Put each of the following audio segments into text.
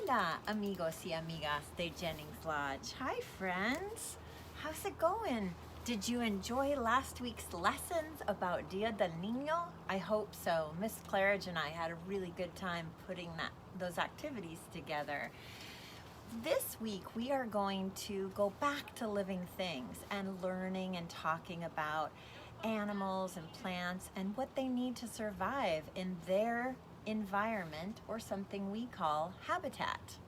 Hola, amigos y amigas de Jennings Lodge. Hi, friends. How's it going? Did you enjoy last week's lessons about Dia del Niño? I hope so. Miss Claridge and I had a really good time putting those activities together. This week we are going to go back to living things and learning and talking about animals and plants and what they need to survive in their environment, or something we call habitat.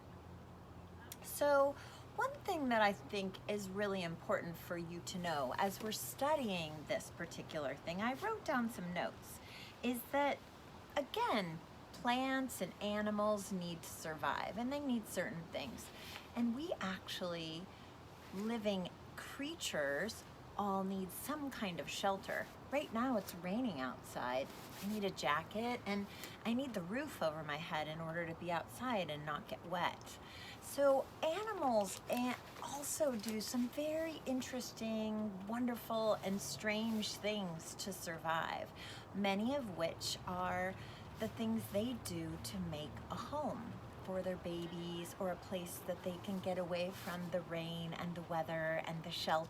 So one thing that I think is really important for you to know as we're studying this particular thing, I wrote down some notes, is that again, plants and animals need to survive and they need certain things. And we actually, living creatures, all need some kind of shelter. Right now it's raining outside. I need a jacket and I need the roof over my head in order to be outside and not get wet. So animals also do some very interesting, wonderful, and strange things to survive, many of which are the things they do to make a home for their babies, or a place that they can get away from the rain and the weather and the shelter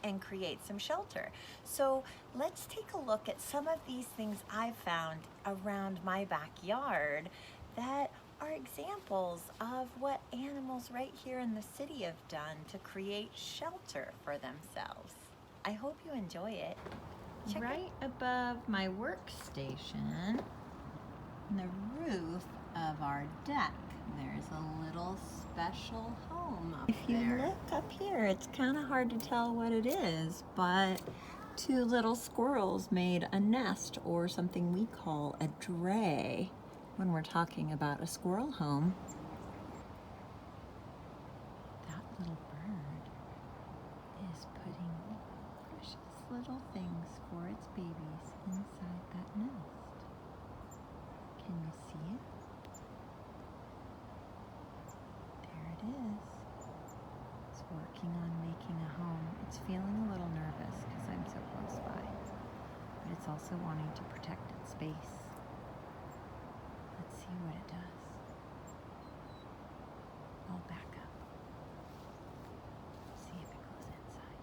and create some shelter. So let's take a look at some of these things I've found around my backyard that are examples of what animals right here in the city have done to create shelter for themselves. I hope you enjoy it. Right above my workstation, on the roof of our deck, there's a little special home up there. If you look up here, it's kind of hard to tell what it is, but two little squirrels made a nest, or something we call a dray when we're talking about a squirrel home. That little bird is putting precious little things for its babies inside that nest. Can you see it? There it is. It's working on making a home. It's feeling a little nervous because I'm so close by, but it's also wanting to protect its space. Let's see what it does. I'll back up. See if it goes inside.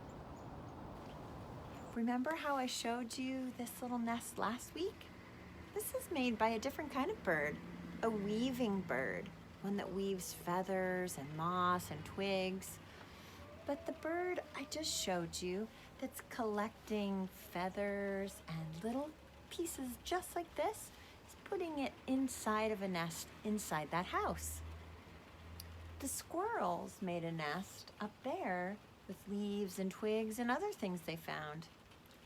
Remember how I showed you this little nest last week? This is made by a different kind of bird, a weaving bird, one that weaves feathers and moss and twigs. But the bird I just showed you that's collecting feathers and little pieces just like this is putting it inside of a nest inside that house. The squirrels made a nest up there with leaves and twigs and other things they found.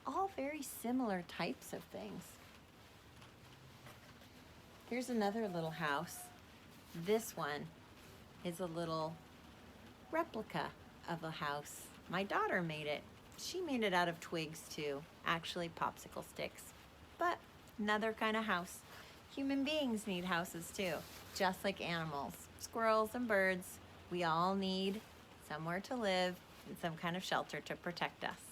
All very similar types of things. Here's another little house. This one is a little replica of a house. My daughter made it. She made it out of twigs too, actually popsicle sticks. But another kind of house. Human beings need houses too, just like animals. Squirrels and birds, we all need somewhere to live and some kind of shelter to protect us.